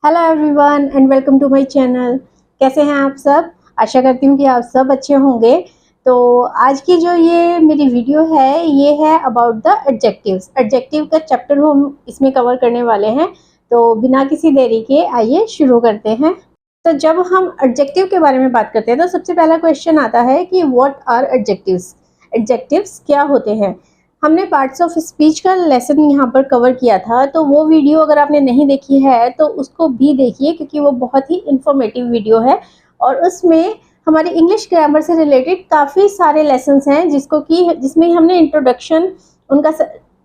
Hello everyone and welcome to my channel. कैसे हैं आप सब? आशा करती हूँ कि आप सब अच्छे होंगे। तो आज की जो ये मेरी वीडियो है ये है अबाउट द एडजेक्टिव्स। एडजेक्टिव का चैप्टर हम इसमें कवर करने वाले हैं। तो बिना किसी देरी के आइए शुरू करते हैं। तो जब हम एडजेक्टिव के बारे में बात करते हैं तो सबसे पहला क्वेश्चन आता है कि व्हाट आर एडजेक्टिव्स। एडजेक्टिव्स क्या होते हैं? हमने पार्ट्स ऑफ स्पीच का लेसन यहाँ पर कवर किया था, तो वो वीडियो अगर आपने नहीं देखी है तो उसको भी देखिए क्योंकि वो बहुत ही इंफॉर्मेटिव वीडियो है और उसमें हमारी इंग्लिश ग्रामर से रिलेटेड काफ़ी सारे लेसन्स हैं जिसमें हमने इंट्रोडक्शन उनका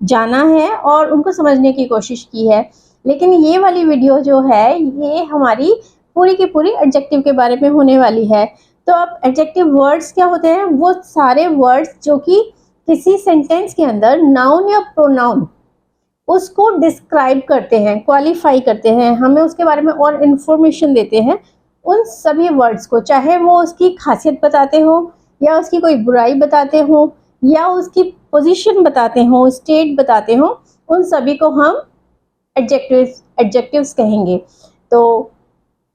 जाना है और उनको समझने की कोशिश की है। लेकिन ये वाली वीडियो जो है ये हमारी पूरी की पूरी एडजेक्टिव के बारे में होने वाली है। तो अब एडजेक्टिव वर्ड्स क्या होते हैं? वो सारे वर्ड्स जो कि किसी सेंटेंस के अंदर नाउन या प्रोनाउन उसको डिस्क्राइब करते हैं, क्वालिफाई करते हैं, हमें उसके बारे में और इन्फॉर्मेशन देते हैं। उन सभी वर्ड्स को, चाहे वो उसकी खासियत बताते हो या उसकी कोई बुराई बताते हो या उसकी पोजीशन बताते हो, स्टेट बताते हो, उन सभी को हम एडजेक्टिव्स कहेंगे। तो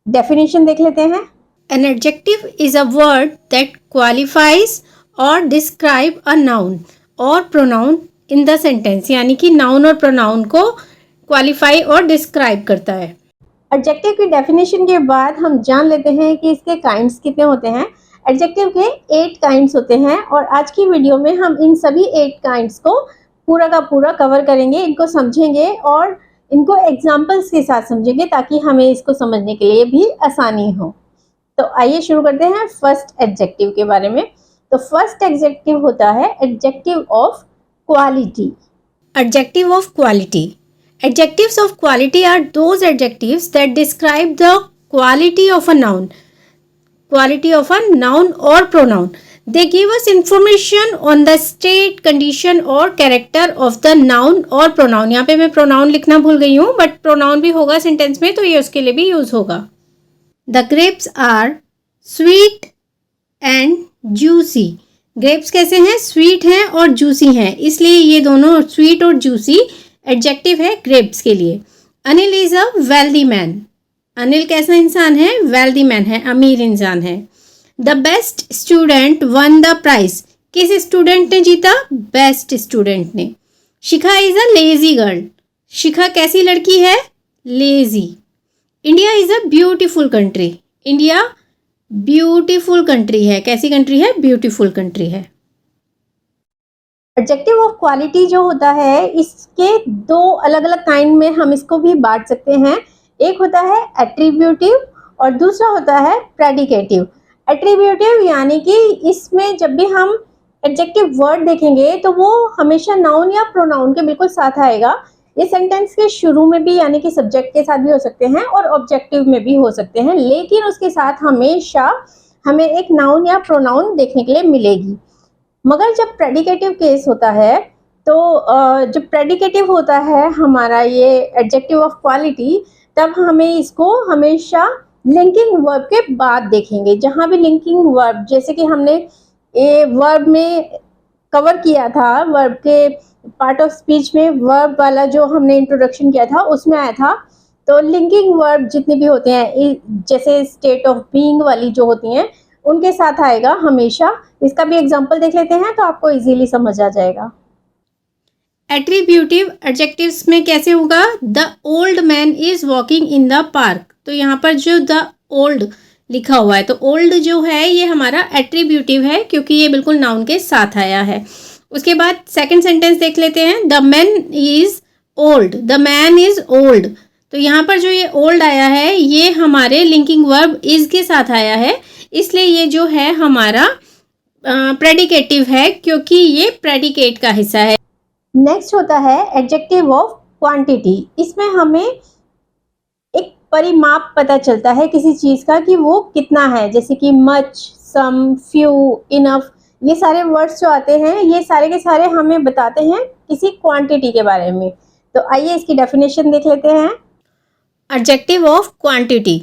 डेफिनेशन देख लेते हैं। An adjective is a word that qualifies or describe a noun or pronoun in the sentence। यानी कि नाउन और प्रोनाउन को क्वालिफाई और डिस्क्राइब करता है। एडजेक्टिव की डेफिनेशन के बाद हम जान लेते हैं कि इसके काइंड्स कितने होते हैं। एडजेक्टिव के 8 काइंड्स होते हैं और आज की वीडियो में हम इन सभी 8 काइंड्स को पूरा का पूरा कवर करेंगे, इनको समझेंगे और इनको एग्जाम्पल्स के साथ समझेंगे ताकि हमें इसको समझने के लिए भी आसानी हो। तो आइए शुरू करते हैं फर्स्ट एडजेक्टिव के बारे में। तो फर्स्ट एडजेक्टिव होता है adjective of quality. Adjective of quality. Adjectives of quality are those adjectives that describe the quality of a noun or pronoun. They give us information on the state, condition और character of the noun or pronoun। यहाँ पे मैं pronoun लिखना भूल गई हूँ, but pronoun भी होगा सेंटेंस में तो ये उसके लिए भी यूज होगा। The grapes are sweet and juicy। Grapes कैसे हैं? स्वीट हैं और जूसी हैं, इसलिए ये दोनों स्वीट और जूसी एडजेक्टिव है ग्रेप्स के लिए। Anil is a wealthy man. Anil कैसा इंसान है? वेल्दी मैन है, अमीर इंसान है। The best student won the prize. किस स्टूडेंट ने जीता? बेस्ट स्टूडेंट ने। Shikha is a lazy girl. Shikha कैसी लड़की है? Lazy. India is a beautiful country. India beautiful country है। कैसी कंट्री है? ब्यूटीफुल कंट्री है। एडजेक्टिव ऑफ क्वालिटी जो होता है इसके 2 अलग अलग काइंड में हम इसको भी बांट सकते हैं। एक होता है एट्रीब्यूटिव और दूसरा होता है प्रेडिकेटिव। एट्रीब्यूटिव यानी कि इसमें जब भी हम एडजेक्टिव वर्ड देखेंगे तो वो हमेशा नाउन या प्रोनाउन के बिल्कुल साथ आएगा। ये सेंटेंस के शुरू में भी यानी कि सब्जेक्ट के साथ भी हो सकते हैं और ऑब्जेक्टिव में भी हो सकते हैं, लेकिन उसके साथ हमेशा हमें एक नाउन या प्रोनाउन देखने के लिए मिलेगी। मगर जब प्रेडिकेटिव केस होता है तो जब प्रेडिकेटिव होता है हमारा ये एडजेक्टिव ऑफ क्वालिटी, तब हमें इसको हमेशा लिंकिंग वर्ब के बाद देखेंगे। जहाँ भी लिंकिंग वर्ब, जैसे कि हमने ये वर्ब में कवर किया था, वर्ब के पार्ट ऑफ स्पीच में वर्ब वाला जो हमने इंट्रोडक्शन किया था उसमें आया था। तो लिंकिंग वर्ब जितने भी होते हैं, जैसे स्टेट ऑफ बीइंग वाली जो होती हैं, उनके साथ आएगा हमेशा। इसका भी एग्जांपल देख लेते हैं तो आपको इजीली समझ आ जाएगा। एट्रीब्यूटिव एडजेक्टिव्स में कैसे होगा? The old man is walking in the park. तो यहाँ पर जो द ओल्ड लिखा हुआ है, तो ओल्ड जो है ये हमारा एट्रीब्यूटिव है क्योंकि ये बिल्कुल नाउन के साथ आया है। उसके बाद सेकंड सेंटेंस देख लेते हैं। The man is old. The man is old. तो यहाँ पर जो ये ओल्ड आया है ये हमारे लिंकिंग वर्ब इज के साथ आया है, इसलिए ये जो है हमारा प्रेडिकेटिव है क्योंकि ये प्रेडिकेट का हिस्सा है। नेक्स्ट होता है एडजेक्टिव ऑफ क्वांटिटी। इसमें हमें एक परिमाप पता चलता है किसी चीज़ का कि वो कितना है, जैसे कि मच, सम, फ्यू, इनफ। ये सारे वर्ड्स जो आते हैं ये सारे के सारे हमें बताते हैं किसी क्वांटिटी के बारे में। तो आइए इसकी डेफिनेशन देख लेते हैं। Adjective of quantity.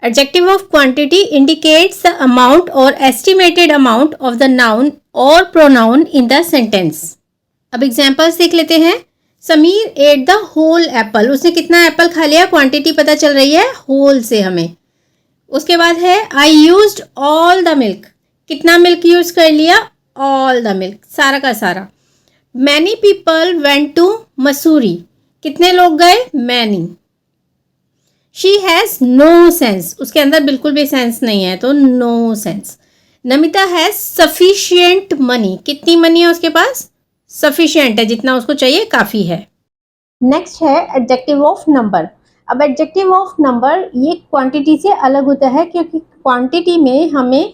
Adjective of quantity indicates the amount or estimated amount of the noun or pronoun in the sentence। अब एग्जाम्पल्स देख लेते हैं। Sameer ate the whole apple, उसने कितना एप्पल खा लिया, क्वांटिटी पता चल रही है होल से हमें। उसके बाद है I used all the milk, कितना मिल्क यूज़ कर लिया, ऑल द मिल्क, सारा का सारा। Many people went to Mussoorie, कितने लोग गए, many. She has no sense, उसके अंदर बिल्कुल भी सेंस नहीं है तो no sense. Namita has sufficient money, कितनी मनी है उसके पास, सफिशियंट है, जितना उसको चाहिए काफ़ी है। नेक्स्ट है एडजेक्टिव ऑफ नंबर। अब एडजेक्टिव ऑफ नंबर ये क्वांटिटी से अलग होता है, क्योंकि क्वांटिटी में हमें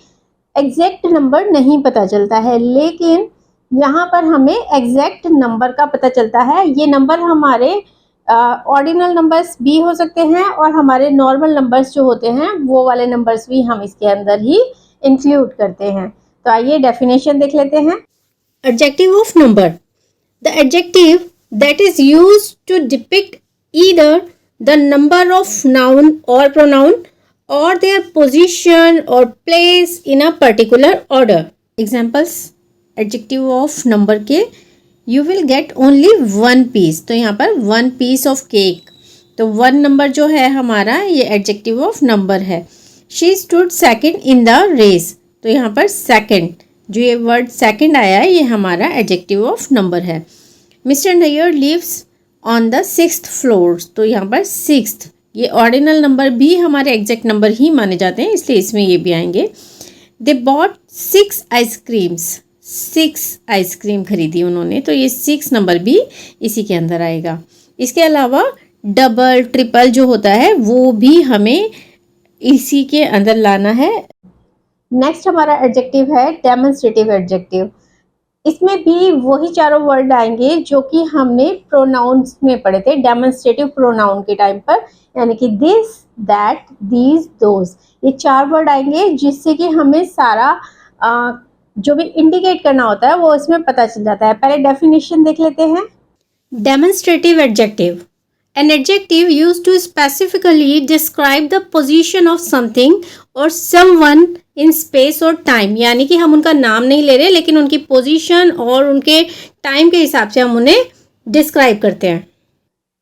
एग्जैक्ट नंबर नहीं पता चलता है, लेकिन यहाँ पर हमें एग्जैक्ट नंबर का पता चलता है। ये नंबर हमारे ऑर्डिनल नंबर्स भी हो सकते हैं और हमारे नॉर्मल नंबर्स जो होते हैं वो वाले नंबर्स भी हम इसके अंदर ही इंक्लूड करते हैं। तो आइए डेफिनेशन देख लेते हैं। Adjective of number, the adjective that is used to depict either the number of noun or pronoun or their position or place in a particular order. Examples, adjective of number के you will get only one piece, तो यहाँ पर one piece of cake, तो one number जो है हमारा ये adjective of number है। She stood second in the race, तो यहाँ पर second, जो ये word second आया है ये हमारा adjective of number है। Mister Nayyar lives on the 6th floor, तो यहाँ पर 6th, ये ऑर्डिनल नंबर भी हमारे एग्जैक्ट नंबर ही माने जाते हैं, इसलिए इसमें ये भी आएंगे। दे बॉट 6 आइसक्रीम्स, 6 आइसक्रीम खरीदी उन्होंने, तो ये 6 नंबर भी इसी के अंदर आएगा। इसके अलावा डबल ट्रिपल जो होता है वो भी हमें इसी के अंदर लाना है। नेक्स्ट हमारा एडजेक्टिव है डेमोन्स्ट्रेटिव एडजेक्टिव। इसमें भी वही चारों वर्ड आएंगे जो कि हमने प्रोनाउंस में पढ़े थे डेमोन्स्ट्रेटिव प्रोनाउन के टाइम पर, यानी कि दिस, दैट, दीज, दोज, ये 4 वर्ड आएंगे जिससे कि हमें सारा जो भी इंडिकेट करना होता है वो इसमें पता चल जाता है। पहले डेफिनेशन देख लेते हैं। Demonstrative adjective, an adjective used to specifically describe the position of something or someone in space or time, यानी कि हम उनका नाम नहीं ले रहे लेकिन उनकी पोजीशन और उनके टाइम के हिसाब से हम उन्हें डिस्क्राइब करते हैं।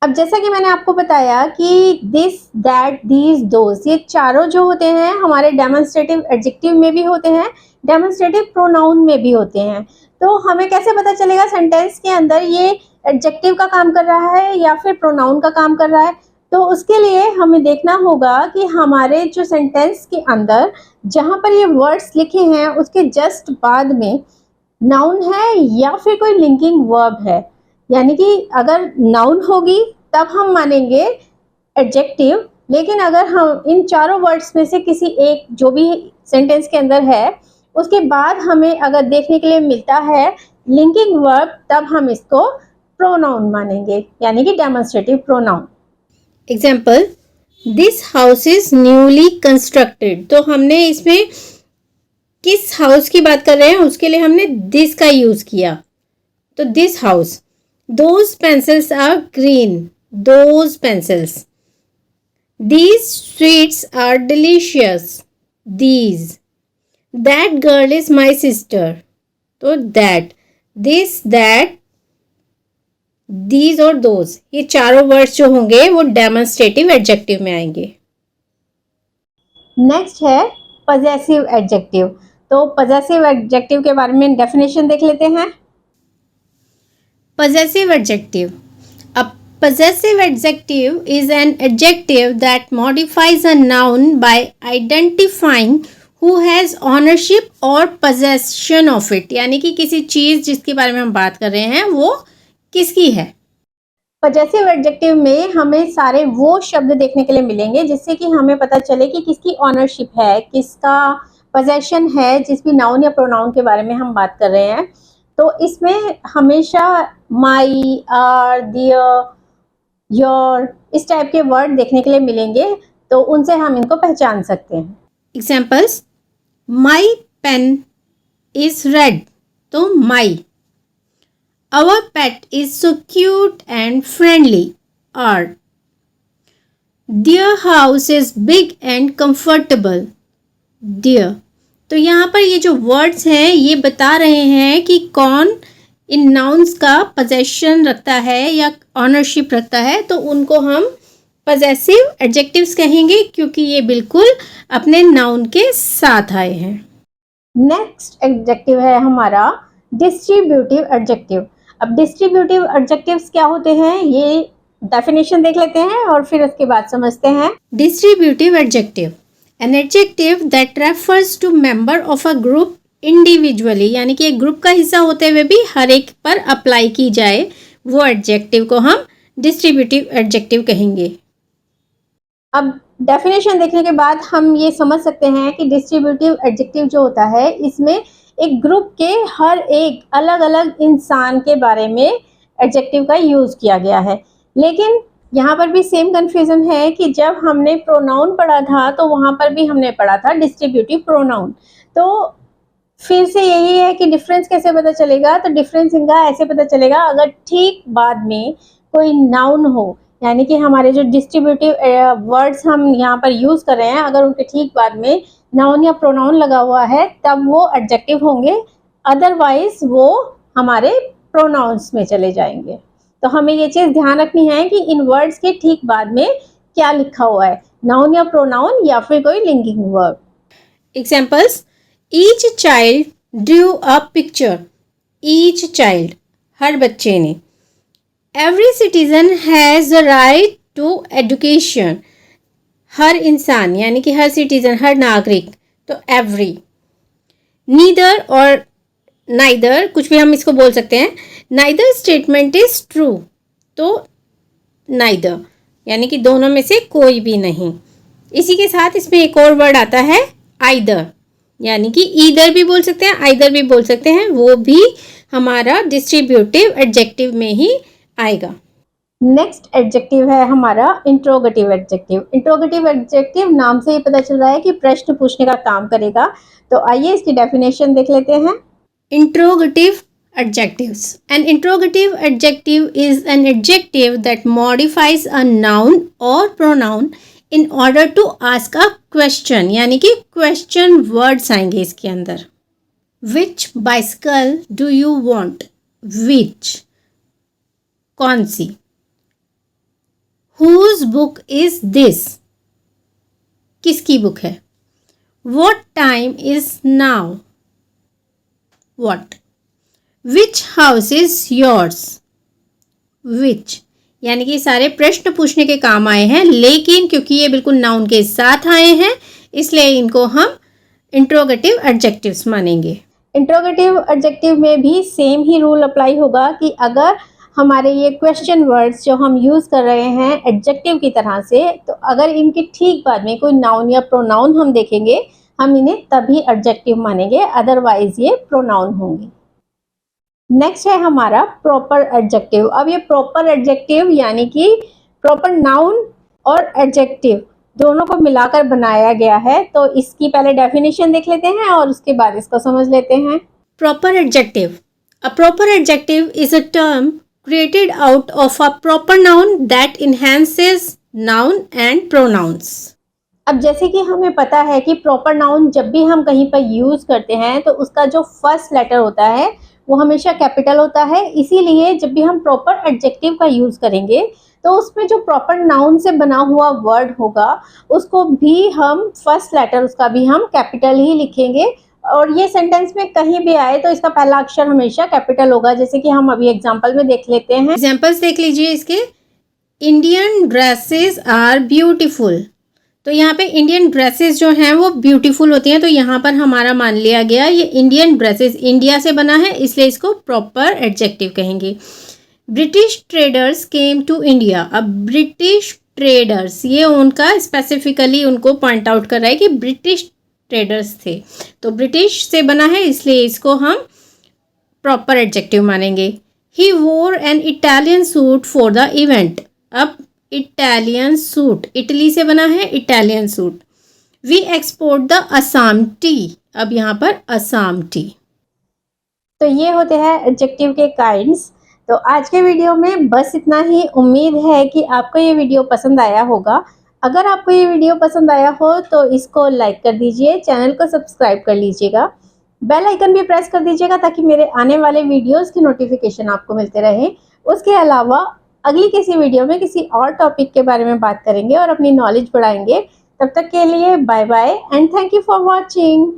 अब जैसा कि मैंने आपको बताया कि दिस, दैट, दीज, दोज, ये चारों जो होते हैं हमारे डेमोन्स्ट्रेटिव एडजेक्टिव में भी होते हैं, डेमोन्स्ट्रेटिव प्रोनाउन में भी होते हैं। तो हमें कैसे पता चलेगा सेंटेंस के अंदर ये एडजेक्टिव का काम कर रहा है या फिर प्रोनाउन का काम कर रहा है? तो उसके लिए हमें देखना होगा कि हमारे जो सेंटेंस के अंदर जहाँ पर ये वर्ड्स लिखे हैं उसके जस्ट बाद में नाउन है या फिर कोई लिंकिंग वर्ब है। यानी कि अगर नाउन होगी तब हम मानेंगे एडजेक्टिव, लेकिन अगर हम इन चारों वर्ड्स में से किसी एक जो भी सेंटेंस के अंदर है उसके बाद हमें अगर देखने के लिए मिलता है लिंकिंग वर्ब, तब हम इसको प्रोनाउन मानेंगे, यानी कि demonstrative pronoun. Example, this house is newly constructed, तो हमने इसमें किस हाउस की बात कर रहे हैं उसके लिए हमने दिस का यूज किया, तो this house. Those pencils are green, those pencils. These sweets are delicious, these. That girl is my sister, तो दैट। दिस, दैट, दीज और दोज, ये चारों वर्ड्स जो होंगे वो डेमोन्स्ट्रेटिव एडजेक्टिव में आएंगे। नेक्स्ट है पजेसिव एडजेक्टिव। तो पजेसिव एडजेक्टिव के बारे में डेफिनेशन देख लेते हैं। Possessive adjective. A possessive adjective is an adjective that modifies a noun by identifying who has ownership or possession of it. यानी कि किसी चीज़ जिसके बारे में हम बात कर रहे हैं वो किसकी है। पजेसिव एडजेक्टिव में हमें सारे वो शब्द देखने के लिए मिलेंगे जिससे कि हमें पता चले कि किसकी ऑनरशिप है, किसका पोजेशन है, जिस भी नाउन या प्रोनाउन के बारे में हम बात कर रहे हैं। तो इसमें हमेशा माई, आर, दियर, योर, इस टाइप के वर्ड देखने के लिए मिलेंगे, तो उनसे हम इनको पहचान सकते हैं। Examples, my pen is red, तो my. Our pet is so cute and friendly, our. Their house is big and comfortable, their. तो यहाँ पर ये जो वर्ड्स हैं ये बता रहे हैं कि कौन इन नाउन्स का पोजेशन रखता है या ऑनरशिप रखता है तो उनको हम पजेसिव एडजेक्टिव्स कहेंगे, क्योंकि ये बिल्कुल अपने नाउन के साथ आए हैं। नेक्स्ट एडजेक्टिव है हमारा डिस्ट्रीब्यूटिव एडजेक्टिव। अब डिस्ट्रीब्यूटिव एडजेक्टिव्स क्या होते हैं, ये डेफिनेशन देख लेते हैं और फिर उसके बाद समझते हैं। Distributive adjective, an adjective that refers to member of a group individually, यानी कि एक ग्रुप का हिस्सा होते हुए भी हर एक पर अप्लाई की जाए, वो एडजेक्टिव को हम डिस्ट्रीब्यूटिव एडजेक्टिव कहेंगे। अब डेफिनेशन देखने के बाद हम ये समझ सकते हैं कि डिस्ट्रीब्यूटिव एडजेक्टिव जो होता है इसमें एक ग्रुप के हर एक अलग अलग इंसान के बारे में एडजेक्टिव का यूज़ किया गया है। लेकिन यहाँ पर भी सेम कन्फ्यूज़न है कि जब हमने प्रोनाउन पढ़ा था तो वहाँ पर भी हमने पढ़ा था डिस्ट्रीब्यूटिव प्रोनाउन। तो फिर से यही है कि डिफरेंस कैसे पता चलेगा, तो डिफरेंस इनका ऐसे पता चलेगा अगर ठीक बाद में कोई नाउन हो, यानी कि हमारे जो डिस्ट्रीब्यूटिव वर्ड्स हम यहाँ पर यूज़ कर रहे हैं अगर उनके ठीक बाद में नाउन या प्रोनाउन लगा हुआ है तब वो एडजेक्टिव होंगे, अदरवाइज वो हमारे प्रोनाउंस में चले जाएंगे। तो हमें ये चीज़ ध्यान रखनी है कि इन वर्ड्स के ठीक बाद में क्या लिखा हुआ है, नाउन या प्रोनाउन या फिर कोई linking verb. Examples, each child drew a picture, each child हर बच्चे ने। Every citizen has the right to education, हर इंसान यानी कि हर सिटीजन, हर नागरिक, तो एवरी। नीदर और नाइदर कुछ भी हम इसको बोल सकते हैं, नाइदर स्टेटमेंट इज ट्रू, तो नाइदर यानी कि दोनों में से कोई भी नहीं। इसी के साथ इसमें एक और वर्ड आता है आइदर, यानी कि ईदर भी बोल सकते हैं, आइदर भी बोल सकते हैं, वो भी हमारा डिस्ट्रीब्यूटिव एडजेक्टिव में ही आएगा। नेक्स्ट एडजेक्टिव है हमारा इंट्रोगेटिव एडजेक्टिव। इंट्रोगेटिव एडजेक्टिव नाम से ही पता चल रहा है कि प्रश्न पूछने का काम करेगा। तो आइए इसकी डेफिनेशन देख लेते हैं। Interrogative adjectives. An interrogative adjective is an adjective that modifies a noun or pronoun in order to ask a question, यानी कि question words आएंगे इसके अंदर। Which bicycle do you want? Which, कौन सी। Whose book is this? किसकी book है। What time is now? What. Which house is yours? Which, यानी कि सारे प्रश्न पूछने के काम आए हैं, लेकिन क्योंकि ये बिल्कुल नाउन के साथ आए हैं इसलिए इनको हम इंट्रोगेटिव एडजेक्टिव्स मानेंगे। इंट्रोगेटिव एडजेक्टिव में भी सेम ही रूल अप्लाई होगा कि अगर हमारे ये क्वेश्चन वर्ड्स जो हम यूज़ कर रहे हैं एडजेक्टिव की तरह से, तो अगर इनके ठीक बाद में कोई नाउन या प्रोनाउन हम देखेंगे हम इन्हें तभी एडजेक्टिव मानेंगे, अदरवाइज ये प्रोनाउन होंगे। नेक्स्ट है हमारा प्रॉपर एडजेक्टिव। अब ये प्रॉपर एडजेक्टिव यानी कि प्रॉपर नाउन और एडजेक्टिव दोनों को मिलाकर बनाया गया है, तो इसकी पहले डेफिनेशन देख लेते हैं और उसके बाद इसको समझ लेते हैं। Proper adjective, a proper adjective is a term created out of a proper noun that enhances noun and pronouns. अब जैसे कि हमें पता है कि प्रॉपर नाउन जब भी हम कहीं पर यूज़ करते हैं तो उसका जो फर्स्ट लेटर होता है वो हमेशा कैपिटल होता है, इसीलिए जब भी हम प्रॉपर एडजेक्टिव का यूज़ करेंगे तो उसमें जो प्रॉपर नाउन से बना हुआ वर्ड होगा उसको भी हम फर्स्ट लेटर उसका भी हम कैपिटल ही लिखेंगे, और ये सेंटेंस में कहीं भी आए तो इसका पहला अक्षर हमेशा कैपिटल होगा। जैसे कि हम अभी एग्जांपल में देख लेते हैं। एग्जांपल्स देख लीजिए इसके। इंडियन ड्रेसेस आर ब्यूटीफुल, तो यहाँ पे इंडियन ड्रेसेस जो हैं वो ब्यूटीफुल होती हैं, तो यहाँ पर हमारा मान लिया गया ये इंडियन ड्रेसेस इंडिया से बना है इसलिए इसको प्रॉपर एडजेक्टिव कहेंगे। British traders came to India, अब ब्रिटिश ट्रेडर्स ये उनका स्पेसिफिकली उनको पॉइंट आउट कर रहा है कि ब्रिटिश ट्रेडर्स थे, तो ब्रिटिश से बना है इसलिए इसको हम प्रॉपर एडजेक्टिव मानेंगे। He wore an Italian suit for the event, अब इटालियन सूट इटली से बना है Italian suit. We export the Assam tea, अब यहाँ पर असम टी। तो ये होते हैं एडजेक्टिव के काइंड्स। तो आज के वीडियो में बस इतना ही। उम्मीद है कि आपको ये वीडियो पसंद आया होगा। अगर आपको ये वीडियो पसंद आया हो तो इसको लाइक कर दीजिए, चैनल को सब्सक्राइब कर लीजिएगा। बेल आइकन भी प्रेस कर दीजिएगा ताकि मेरे आने वाले वीडियोस की नोटिफिकेशन आपको मिलते रहे। उसके अलावा अगली किसी वीडियो में किसी और टॉपिक के बारे में बात करेंगे और अपनी नॉलेज बढ़ाएंगे। तब तक के लिए bye bye and thank you for watching.